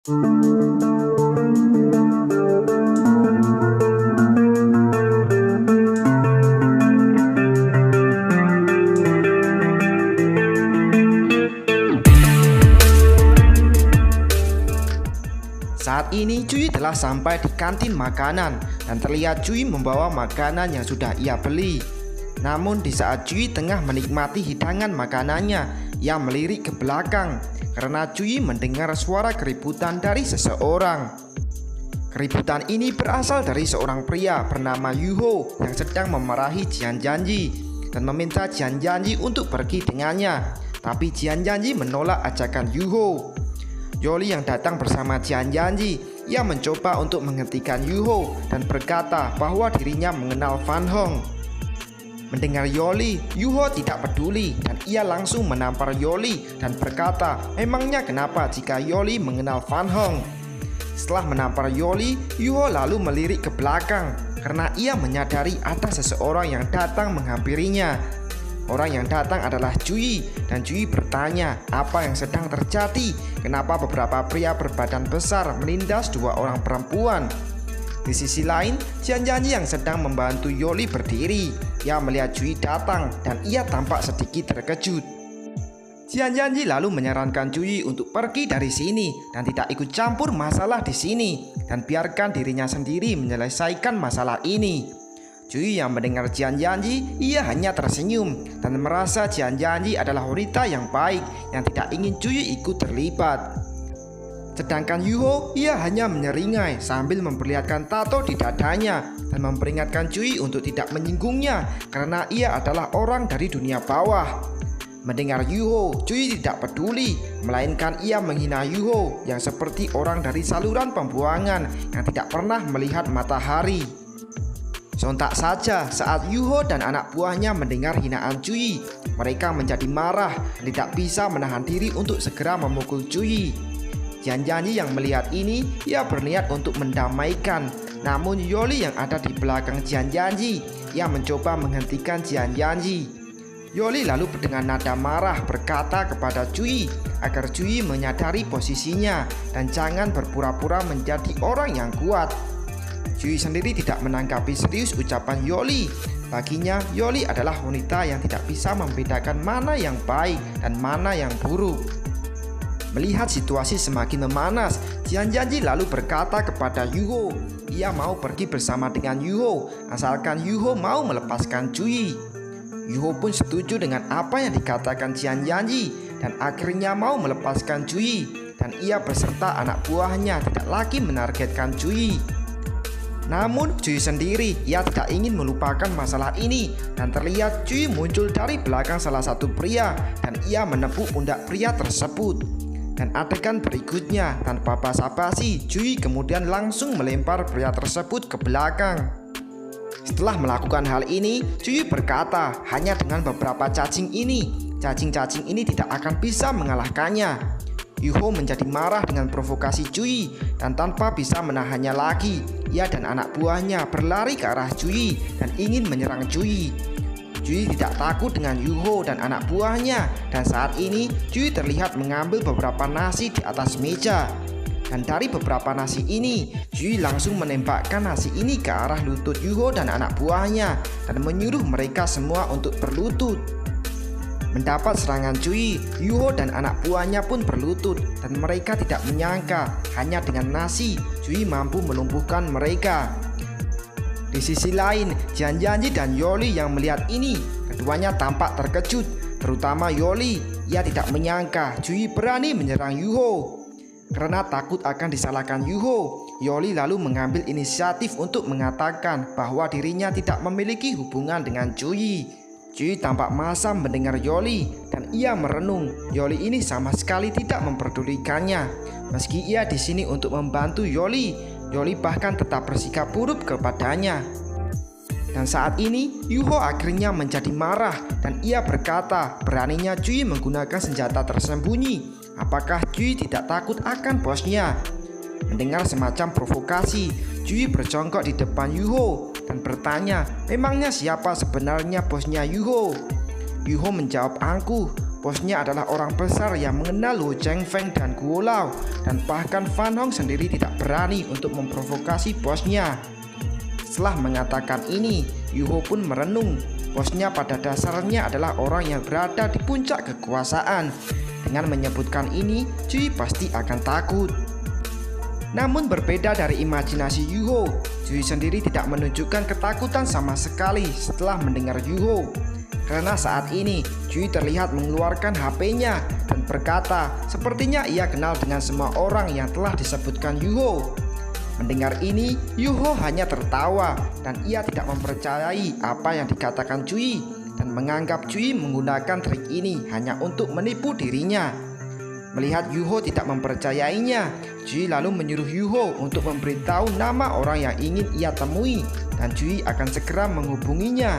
Saat ini Cuy telah sampai di kantin makanan dan terlihat Cuy membawa makanan yang sudah ia beli. Namun di saat Cuy tengah menikmati hidangan makanannya, ia melirik ke belakang karena Cuy mendengar suara keributan dari seseorang. Keributan ini berasal dari seorang pria bernama Yuho yang sedang memarahi Jian Janji dan meminta Jian Janji untuk pergi dengannya. Tapi Jian Janji menolak ajakan Yuho. Yoli yang datang bersama Jian Janji, ia mencoba untuk menghentikan Yuho dan berkata bahwa dirinya mengenal Fan Hong. Mendengar Yoli, Yuho tidak peduli dan ia langsung menampar Yoli dan berkata, memangnya kenapa jika Yoli mengenal Fan Hong? Setelah menampar Yoli, Yuho lalu melirik ke belakang karena ia menyadari ada seseorang yang datang menghampirinya. Orang yang datang adalah Cuy dan Cuy bertanya apa yang sedang terjadi, kenapa beberapa pria berbadan besar menindas dua orang perempuan. Di sisi lain, Jian Janji yang sedang membantu Yoli berdiri. Ia melihat Cuy datang dan ia tampak sedikit terkejut. Jian Janji lalu menyarankan Cuy untuk pergi dari sini dan tidak ikut campur masalah di sini dan biarkan dirinya sendiri menyelesaikan masalah ini. Cuy yang mendengar Jian Janji, ia hanya tersenyum dan merasa Jian Janji adalah wanita yang baik yang tidak ingin Cuy ikut terlibat. Sedangkan Yuho, ia hanya menyeringai sambil memperlihatkan tato di dadanya dan memperingatkan Cuy untuk tidak menyinggungnya karena ia adalah orang dari dunia bawah. Mendengar Yuho, Cuy tidak peduli, melainkan ia menghina Yuho yang seperti orang dari saluran pembuangan yang tidak pernah melihat matahari. Sontak saja saat Yuho dan anak buahnya mendengar hinaan Cuy, mereka menjadi marah dan tidak bisa menahan diri untuk segera memukul Cuy. Jian Janji yang melihat ini, ia berniat untuk mendamaikan. Namun Yoli yang ada di belakang Jian Janji, ia mencoba menghentikan Jian Janji. Yoli lalu dengan nada marah berkata kepada Cuy agar Cuy menyadari posisinya dan jangan berpura-pura menjadi orang yang kuat. Cuy sendiri tidak menanggapi serius ucapan Yoli. Baginya, Yoli adalah wanita yang tidak bisa membedakan mana yang baik dan mana yang buruk. Melihat situasi semakin memanas, Jian Janji lalu berkata kepada Yuho, ia mau pergi bersama dengan Yuho asalkan Yuho mau melepaskan Cuy. Yuho pun setuju dengan apa yang dikatakan Jian Janji dan akhirnya mau melepaskan Cuy, dan ia beserta anak buahnya tidak lagi menargetkan Cuy. Namun Cuy sendiri, ia tidak ingin melupakan masalah ini dan terlihat Cuy muncul dari belakang salah satu pria dan ia menepuk pundak pria tersebut. Dan adegan berikutnya, tanpa basa-basi, Cuy kemudian langsung melempar pria tersebut ke belakang. Setelah melakukan hal ini, Cuy berkata, hanya dengan beberapa cacing ini tidak akan bisa mengalahkannya. Yuho menjadi marah dengan provokasi Cuy dan tanpa bisa menahannya lagi, ia dan anak buahnya berlari ke arah Cuy dan ingin menyerang Cuy. Cuy tidak takut dengan Yuho dan anak buahnya dan saat ini Cuy terlihat mengambil beberapa nasi di atas meja. Dan dari beberapa nasi ini, Cuy langsung menembakkan nasi ini ke arah lutut Yuho dan anak buahnya dan menyuruh mereka semua untuk berlutut. Mendapat serangan Cuy, Yuho dan anak buahnya pun berlutut dan mereka tidak menyangka hanya dengan nasi Cuy mampu melumpuhkan mereka. Di sisi lain, Jian Janji dan Yoli yang melihat ini, keduanya tampak terkejut, terutama Yoli. Ia tidak menyangka Cuy berani menyerang Yuho. Karena takut akan disalahkan Yuho, Yoli lalu mengambil inisiatif untuk mengatakan bahwa dirinya tidak memiliki hubungan dengan Cuy. Cuy tampak masam mendengar Yoli dan ia merenung. Yoli ini sama sekali tidak memperdulikannya. Meski ia di sini untuk membantu Yoli, Yoli bahkan tetap bersikap buruk kepadanya. Dan saat ini Yuho akhirnya menjadi marah dan ia berkata beraninya Cuy menggunakan senjata tersembunyi. Apakah Cuy tidak takut akan bosnya? Mendengar semacam provokasi, Cuy berjongkok di depan Yuho dan bertanya, memangnya siapa sebenarnya bosnya Yuho? Yuho menjawab angkuh, Bosnya adalah orang besar yang mengenal Luo Chengfeng dan Guo Lao, dan bahkan Fan Hong sendiri tidak berani untuk memprovokasi bosnya. Setelah mengatakan ini, Yu Ho pun merenung. Bosnya pada dasarnya adalah orang yang berada di puncak kekuasaan. Dengan menyebutkan ini, Cui pasti akan takut. Namun berbeda dari imajinasi Yu Ho, Cui sendiri tidak menunjukkan ketakutan sama sekali setelah mendengar Yu Ho. Karena saat ini Cui terlihat mengeluarkan HP-nya dan berkata sepertinya ia kenal dengan semua orang yang telah disebutkan Yu Ho. Mendengar ini, Yu Ho hanya tertawa dan ia tidak mempercayai apa yang dikatakan Cui dan menganggap Cui menggunakan trik ini hanya untuk menipu dirinya. Melihat Yu Ho tidak mempercayainya, Cui lalu menyuruh Yu Ho untuk memberitahu nama orang yang ingin ia temui dan Cui akan segera menghubunginya.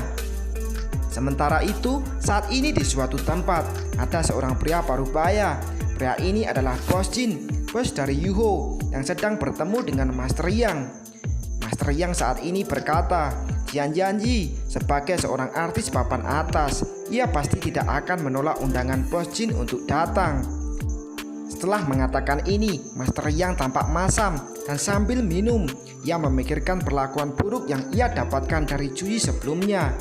Sementara itu, saat ini di suatu tempat ada seorang pria parubaya. Pria ini adalah Bos Jin, bos dari Yu Ho yang sedang bertemu dengan Master Yang. Master Yang saat ini berkata, Jian Jianji sebagai seorang artis papan atas, ia pasti tidak akan menolak undangan Bos Jin untuk datang. Setelah mengatakan ini, Master Yang tampak masam dan sambil minum, ia memikirkan perlakuan buruk yang ia dapatkan dari Cui sebelumnya.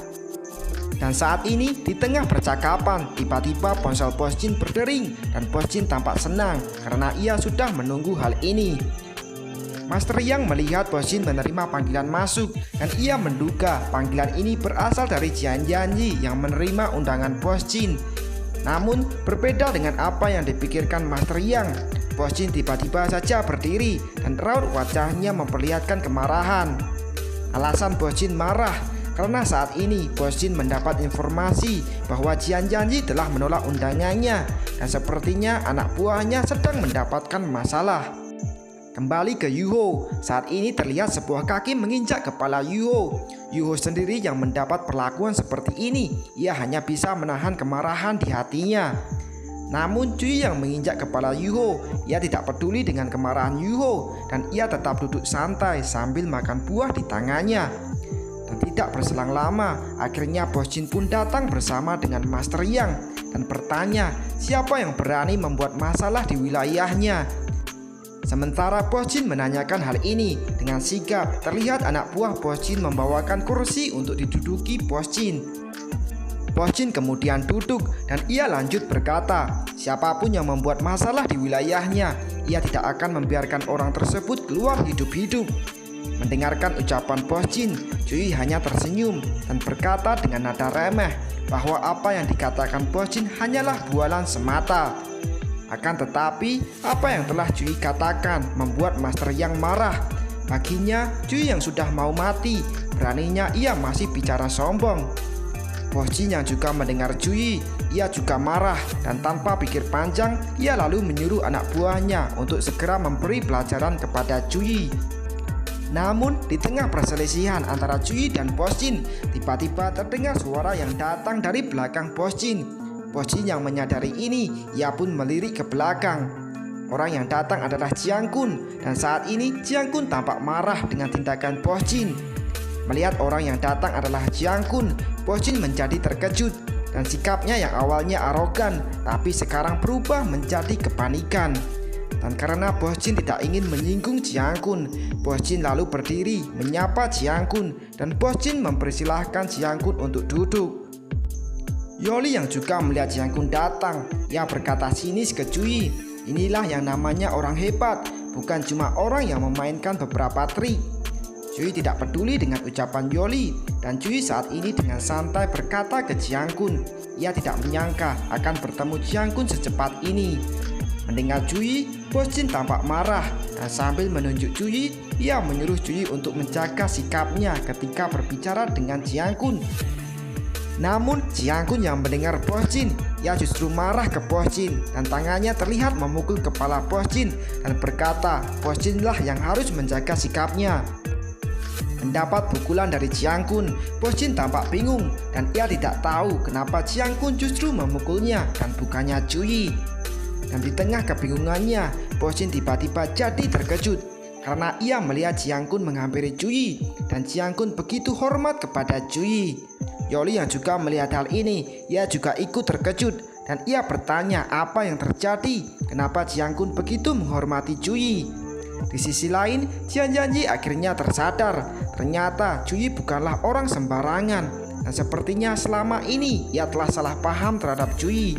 Dan saat ini di tengah percakapan, tiba-tiba ponsel Bos Jin berdering dan Bos Jin tampak senang karena ia sudah menunggu hal ini. Master Yang melihat Bos Jin menerima panggilan masuk dan ia menduga panggilan ini berasal dari Jian Jianji yang menerima undangan Bos Jin. Namun berbeda dengan apa yang dipikirkan Master Yang, Bos Jin tiba-tiba saja berdiri dan raut wajahnya memperlihatkan kemarahan. Alasan Bos Jin marah karena saat ini Bos Jin mendapat informasi bahwa Jian Jianji telah menolak undangannya dan sepertinya anak buahnya sedang mendapatkan masalah. Kembali ke Yu Ho, saat ini terlihat sebuah kaki menginjak kepala Yu Ho. Yu Ho sendiri yang mendapat perlakuan seperti ini, ia hanya bisa menahan kemarahan di hatinya. Namun Cui yang menginjak kepala Yu Ho, ia tidak peduli dengan kemarahan Yu Ho dan ia tetap duduk santai sambil makan buah di tangannya. Dan tidak berselang lama, akhirnya Bos Jin pun datang bersama dengan Master Yang dan bertanya siapa yang berani membuat masalah di wilayahnya. Sementara Bos Jin menanyakan hal ini dengan sigap, terlihat anak buah Bos Jin membawakan kursi untuk diduduki Bos Jin. Bos Jin kemudian duduk dan ia lanjut berkata, siapapun yang membuat masalah di wilayahnya, ia tidak akan membiarkan orang tersebut keluar hidup-hidup. Mendengarkan ucapan Bos Jin, Cui hanya tersenyum dan berkata dengan nada remeh bahwa apa yang dikatakan Bos Jin hanyalah bualan semata. Akan tetapi, apa yang telah Cui katakan membuat Master Yang marah. Baginya, Cui yang sudah mau mati, beraninya ia masih bicara sombong. Bos Jin yang juga mendengar Cui, ia juga marah dan tanpa pikir panjang, ia lalu menyuruh anak buahnya untuk segera memberi pelajaran kepada Cui. Namun di tengah perselisihan antara Cui dan Bos Jin, tiba-tiba terdengar suara yang datang dari belakang Bos Jin. Bos Jin yang menyadari ini, ia pun melirik ke belakang. Orang yang datang adalah Jiang Kun dan saat ini Jiang Kun tampak marah dengan tindakan Bos Jin. Melihat orang yang datang adalah Jiang Kun, Bos Jin menjadi terkejut dan sikapnya yang awalnya arogan tapi sekarang berubah menjadi kepanikan. Dan karena Bos Jin tidak ingin menyinggung Jiang Kun, Bos Jin lalu berdiri menyapa Jiang Kun dan Bos Jin mempersilahkan Jiang Kun untuk duduk. Yoli yang juga melihat Jiang Kun datang, ia berkata sinis ke Cui, inilah yang namanya orang hebat, bukan cuma orang yang memainkan beberapa trik. Cui tidak peduli dengan ucapan Yoli dan Cui saat ini dengan santai berkata ke Jiang Kun, ia tidak menyangka akan bertemu Jiang Kun secepat ini. Mendengar Cui, Bos Jin tampak marah dan sambil menunjuk Cui, ia menyuruh Cui untuk menjaga sikapnya ketika berbicara dengan Jiang Kun. Namun Jiang Kun yang mendengar Bos Jin, ia justru marah ke Bos Jin dan tangannya terlihat memukul kepala Bos Jin dan berkata Bos Jin lah yang harus menjaga sikapnya. Mendapat pukulan dari Jiang Kun, Bos Jin tampak bingung dan ia tidak tahu kenapa Jiang Kun justru memukulnya dan bukannya Cui. Dan di tengah kebingungannya, Bos Jin tiba-tiba jadi terkejut karena ia melihat Jiang Kun menghampiri Cui dan Jiang Kun begitu hormat kepada Cui. Yoli yang juga melihat hal ini, ia juga ikut terkejut dan ia bertanya apa yang terjadi, kenapa Jiang Kun begitu menghormati Cui. Di sisi lain, Jian Jianji akhirnya tersadar, ternyata Cui bukanlah orang sembarangan dan sepertinya selama ini ia telah salah paham terhadap Cui.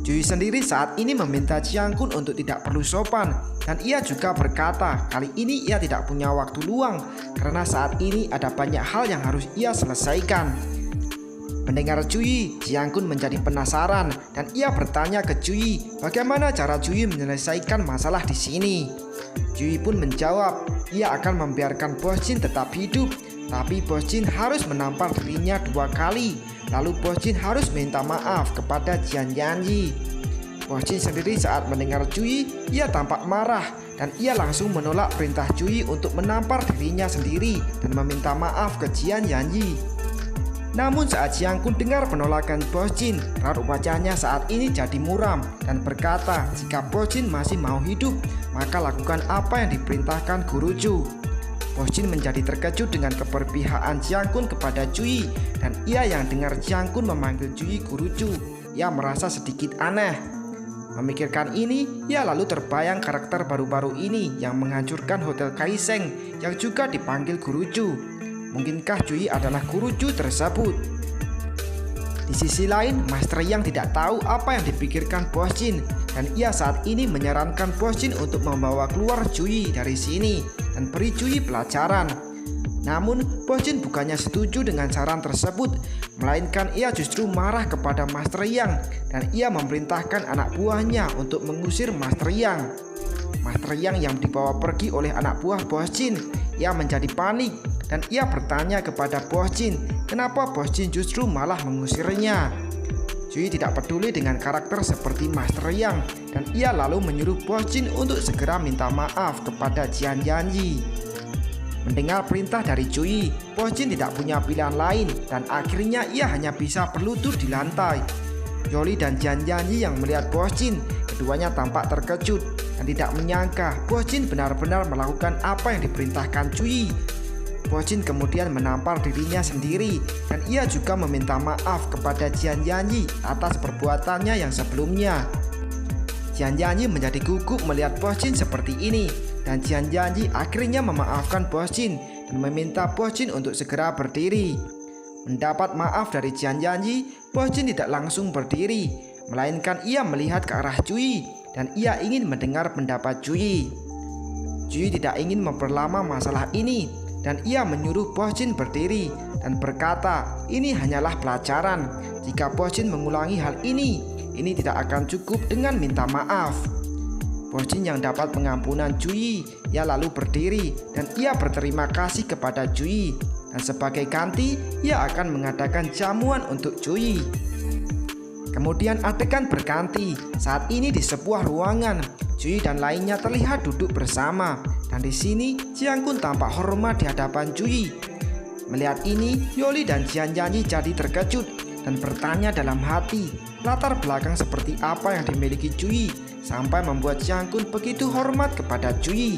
Cui sendiri saat ini meminta Jiang Kun untuk tidak perlu sopan, dan ia juga berkata kali ini ia tidak punya waktu luang karena saat ini ada banyak hal yang harus ia selesaikan. Mendengar Cui, Jiang Kun menjadi penasaran dan ia bertanya ke Cui bagaimana cara Cui menyelesaikan masalah di sini. Cui pun menjawab ia akan membiarkan Bos Jin tetap hidup, tapi Bos Jin harus menampar dirinya 2 kali. Lalu Bos Jin harus minta maaf kepada Jian Jianji. Bos Jin sendiri saat mendengar Cui, ia tampak marah dan ia langsung menolak perintah Cui untuk menampar dirinya sendiri dan meminta maaf ke Jian Jianji. Namun saat Jiang Kun dengar penolakan Bos Jin, raut wajahnya saat ini jadi muram dan berkata jika Bos Jin masih mau hidup, maka lakukan apa yang diperintahkan Guru Chu. Bos Jin menjadi terkejut dengan keberpihakan Jiang Kun kepada Cui, dan ia yang dengar Jiang Kun memanggil Cui Guru Chu, ia merasa sedikit aneh. Memikirkan ini, ia lalu terbayang karakter baru-baru ini yang menghancurkan Hotel Kaiseng yang juga dipanggil Guru Chu. Mungkinkah Cui adalah Guru Chu tersebut? Di sisi lain, Master Yang tidak tahu apa yang dipikirkan Bos Jin, dan ia saat ini menyarankan Bos Jin untuk membawa keluar Cui dari sini dan beri Cui pelajaran. Namun Bos Jin bukannya setuju dengan saran tersebut, melainkan ia justru marah kepada Master Yang dan ia memerintahkan anak buahnya untuk mengusir Master Yang. Master Yang yang dibawa pergi oleh anak buah Bos Jin, ia menjadi panik dan ia bertanya kepada Bos Jin kenapa Bos Jin justru malah mengusirnya. Cui tidak peduli dengan karakter seperti Master Yang dan ia lalu menyuruh Bos Jin untuk segera minta maaf kepada Jian Jianji. Mendengar perintah dari Cui, Bos Jin tidak punya pilihan lain dan akhirnya ia hanya bisa berlutut di lantai. Yoli dan Jian Jianji yang melihat Bos Jin, keduanya tampak terkejut dan tidak menyangka Bos Jin benar-benar melakukan apa yang diperintahkan Cui. Bos Jin kemudian menampar dirinya sendiri dan ia juga meminta maaf kepada Jian Jianji atas perbuatannya yang sebelumnya. Jian Jianji menjadi gugup melihat Bos Jin seperti ini dan Jian Jianji akhirnya memaafkan Bos Jin dan meminta Bos Jin untuk segera berdiri. Mendapat maaf dari Jian Jianji, Bos Jin tidak langsung berdiri, melainkan ia melihat ke arah Cui dan ia ingin mendengar pendapat Cui. Cui tidak ingin memperlama masalah ini dan ia menyuruh Bos Jin berdiri dan berkata ini hanyalah pelajaran. Jika Bos Jin mengulangi hal ini tidak akan cukup dengan minta maaf. Bos Jin yang dapat pengampunan Cui, ia lalu berdiri dan ia berterima kasih kepada Cui dan sebagai ganti ia akan mengadakan jamuan untuk Cui. Kemudian adegan berganti, saat ini di sebuah ruangan, Cui dan lainnya terlihat duduk bersama dan di sini Jiang Kun tampak hormat di hadapan Cui. Melihat ini, Yoli dan Jian Jianji jadi terkejut dan bertanya dalam hati, latar belakang seperti apa yang dimiliki Cui sampai membuat Jiang Kun begitu hormat kepada Cui.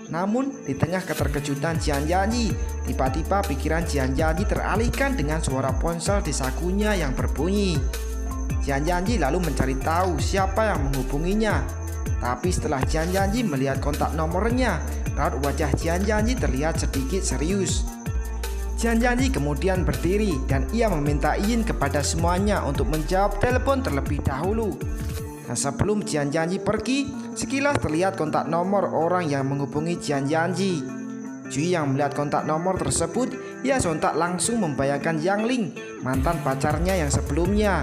Namun di tengah keterkejutan Jian Jianji, tiba-tiba pikiran Jian Jianji teralihkan dengan suara ponsel di sakunya yang berbunyi. Jian Jianji lalu mencari tahu siapa yang menghubunginya. Tapi setelah Jian Jianji melihat kontak nomornya, raut wajah Jian Jianji terlihat sedikit serius. Jian Jianji kemudian berdiri dan ia meminta izin kepada semuanya untuk menjawab telepon terlebih dahulu. Dan sebelum Jian Jianji pergi, sekilas terlihat kontak nomor orang yang menghubungi Jian Jianji. Cui yang melihat kontak nomor tersebut, ia sontak langsung membayangkan Yang Ling, mantan pacarnya yang sebelumnya.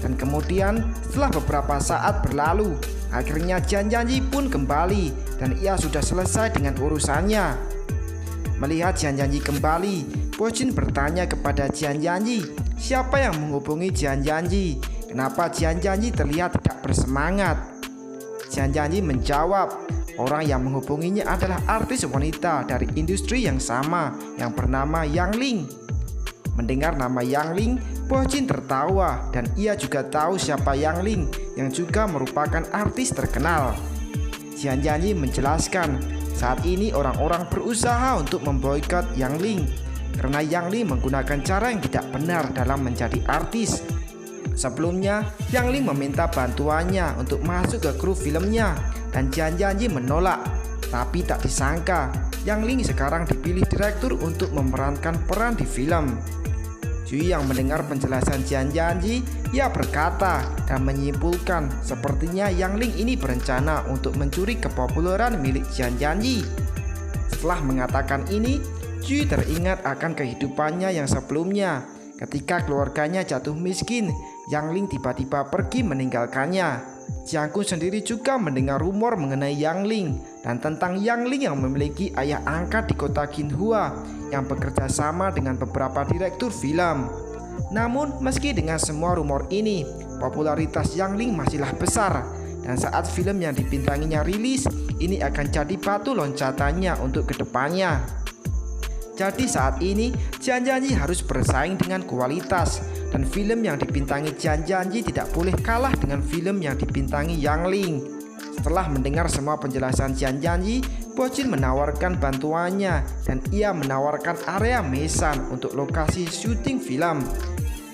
Dan kemudian setelah beberapa saat berlalu, akhirnya Jian Jianji pun kembali dan ia sudah selesai dengan urusannya. Melihat Jian Jianji kembali, Bos Jin bertanya kepada Jian Jianji, siapa yang menghubungi Jian Jianji? Kenapa Jian Jianji terlihat tidak bersemangat? Jian Jianji menjawab, orang yang menghubunginya adalah artis wanita dari industri yang sama yang bernama Yang Ling. Mendengar nama Yang Ling, Bos Jin tertawa dan ia juga tahu siapa Yang Ling yang juga merupakan artis terkenal. Jian Jianji menjelaskan, saat ini orang-orang berusaha untuk memboikot Yang Ling karena Yang Ling menggunakan cara yang tidak benar dalam menjadi artis. Sebelumnya, Yang Ling meminta bantuannya untuk masuk ke kru filmnya dan Jian Jianji menolak. Tapi tak disangka, Yang Ling sekarang dipilih direktur untuk memerankan peran di film. Jui yang mendengar penjelasan Jian Jianji, ia berkata dan menyimpulkan sepertinya Yang Ling ini berencana untuk mencuri kepopuleran milik Jian Jianji. Setelah mengatakan ini, Jui teringat akan kehidupannya yang sebelumnya. Ketika keluarganya jatuh miskin, Yang Ling tiba-tiba pergi meninggalkannya. Jiang Kun sendiri juga mendengar rumor mengenai Yang Ling dan tentang Yang Ling yang memiliki ayah angkat di kota Qinhua yang bekerja sama dengan beberapa direktur film. Namun meski dengan semua rumor ini, popularitas Yang Ling masihlah besar, dan saat film yang dibintanginya rilis, ini akan jadi batu loncatannya untuk kedepannya. Jadi saat ini Jian Jianji harus bersaing dengan kualitas, dan film yang dibintangi Jian Jianji tidak boleh kalah dengan film yang dibintangi Yang Ling. Setelah mendengar semua penjelasan Jian Jianji, Bo Jin menawarkan bantuannya dan ia menawarkan area Meishan untuk lokasi syuting film.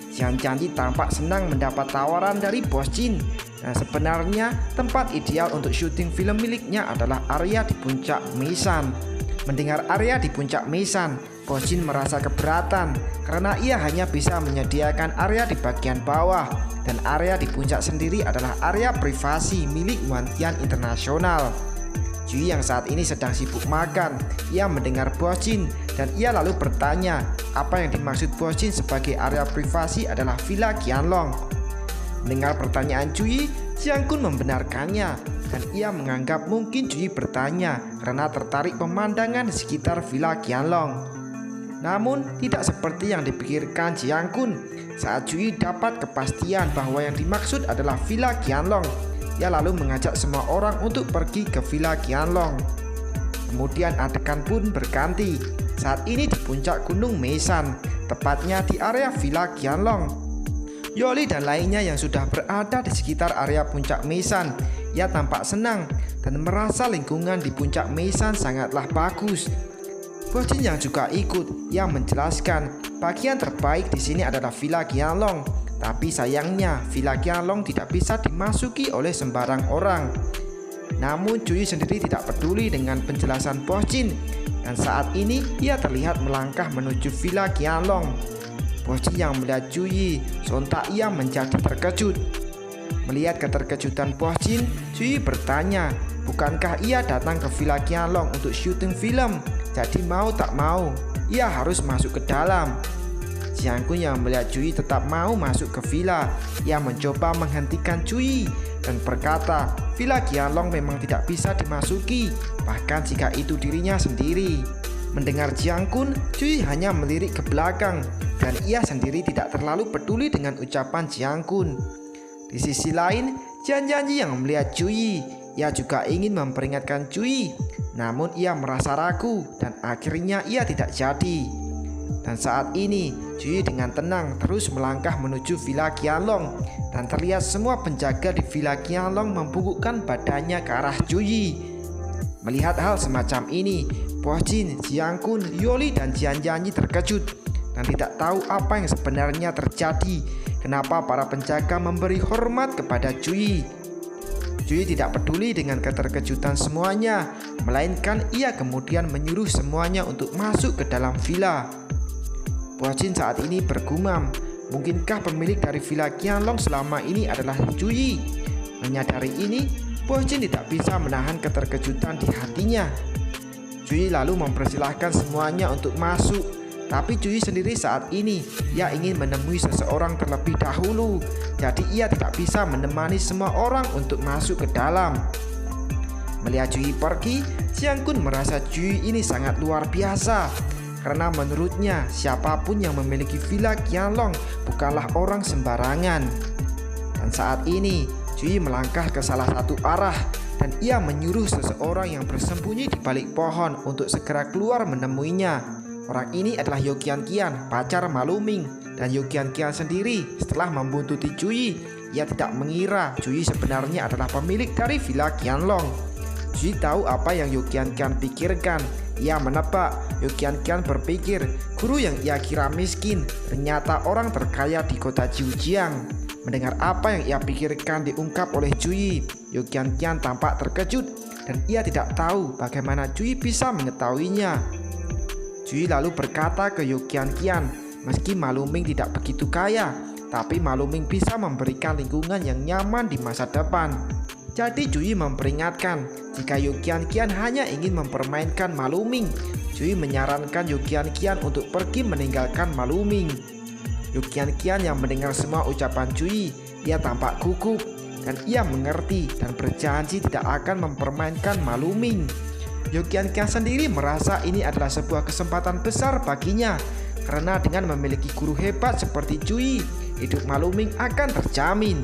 Jian Jianji tampak senang mendapat tawaran dari Bo Jin, dan sebenarnya tempat ideal untuk syuting film miliknya adalah area di puncak Meishan. Mendengar area di puncak Meishan, Bo Jin merasa keberatan karena ia hanya bisa menyediakan area di bagian bawah, dan area di puncak sendiri adalah area privasi milik Wantian Internasional. Jui yang saat ini sedang sibuk makan, ia mendengar Bo Jin dan ia lalu bertanya apa yang dimaksud Bo Jin sebagai area privasi adalah Villa Qianlong. Mendengar pertanyaan Jui, Jiang Kun membenarkannya dan ia menganggap mungkin Jui bertanya karena tertarik pemandangan di sekitar Villa Qianlong. Namun tidak seperti yang dipikirkan Jiang Kun. Saat Jui dapat kepastian bahwa yang dimaksud adalah Villa Qianlong, ia lalu mengajak semua orang untuk pergi ke Villa Qianlong. Kemudian adegan pun berganti. Saat ini di puncak gunung Meishan, tepatnya di area Villa Qianlong. Yoli dan lainnya yang sudah berada di sekitar area puncak Meishan, ia tampak senang dan merasa lingkungan di puncak Meishan sangatlah bagus. Bo Jin yang juga ikut, yang menjelaskan bagian terbaik di sini adalah Villa Qianlong, tapi sayangnya Villa Qianlong tidak bisa dimasuki oleh sembarang orang. Namun Jui sendiri tidak peduli dengan penjelasan Bo Jin, dan saat ini ia terlihat melangkah menuju Villa Qianlong. Bo Jin yang melihat Jui, sontak ia menjadi terkejut. Melihat keterkejutan Bo Jin, Jui bertanya, bukankah ia datang ke Villa Qianlong untuk syuting film? Jadi mau tak mau, ia harus masuk ke dalam. Jiang Kun yang melihat Jui tetap mau masuk ke villa, ia mencoba menghentikan Jui dan berkata, Villa Qianlong memang tidak bisa dimasuki, bahkan jika itu dirinya sendiri. Mendengar Jiang Kun, Jui hanya melirik ke belakang dan ia sendiri tidak terlalu peduli dengan ucapan Jiang Kun. Di sisi lain, Jian Jianji yang melihat Jui, ia juga ingin memperingatkan Jui, namun ia merasa ragu dan akhirnya ia tidak jadi. Dan saat ini Jui dengan tenang terus melangkah menuju Villa Qianlong, dan terlihat semua penjaga di Villa Qianlong membungkukkan badannya ke arah Jui. Melihat hal semacam ini, Bo Jin, Jiang Kun, Yoli dan Jian Jianji terkejut dan tidak tahu apa yang sebenarnya terjadi. Kenapa para penjaga memberi hormat kepada Jui? Jui tidak peduli dengan keterkejutan semuanya, melainkan ia kemudian menyuruh semuanya untuk masuk ke dalam villa. Bo Jin saat ini bergumam, mungkinkah pemilik dari Villa Qianlong selama ini adalah Jui? Menyadari ini, Bo Jin tidak bisa menahan keterkejutan di hatinya. Jui lalu mempersilahkan semuanya untuk masuk, tapi Jui sendiri saat ini ia ingin menemui seseorang terlebih dahulu, jadi ia tidak bisa menemani semua orang untuk masuk ke dalam. Melihat Jui pergi, Jiang Kun merasa Jui ini sangat luar biasa, karena menurutnya siapapun yang memiliki Villa Qianlong bukanlah orang sembarangan. Dan saat ini Jui melangkah ke salah satu arah dan ia menyuruh seseorang yang bersembunyi di balik pohon untuk segera keluar menemuinya. Orang ini adalah Yo Qian, pacar Ma Luming, dan Yo Qian sendiri setelah membuntuti Jui, ia tidak mengira Jui sebenarnya adalah pemilik dari Villa Qianlong. Jui tahu apa yang Yo Qian pikirkan. Ia menebak Yo Qian berpikir guru yang ia kira miskin ternyata orang terkaya di kota Jiujiang. Mendengar apa yang ia pikirkan diungkap oleh Jui, Yu Qianqian tampak terkejut dan ia tidak tahu bagaimana Jui bisa mengetahuinya. Jui lalu berkata ke Yu Qianqian, meski Ma Luming tidak begitu kaya, tapi Ma Luming bisa memberikan lingkungan yang nyaman di masa depan. Jadi Jui memperingatkan, jika Yu Qianqian hanya ingin mempermainkan Ma Luming, Jui menyarankan Yu Qianqian untuk pergi meninggalkan Ma Luming. Yu Qianqian yang mendengar semua ucapan Jui, ia tampak gugup dan ia mengerti dan berjanji tidak akan mempermainkan Ma Luming. Yu Qianqian sendiri merasa ini adalah sebuah kesempatan besar baginya, karena dengan memiliki guru hebat seperti Jui, hidup Ma Luming akan terjamin.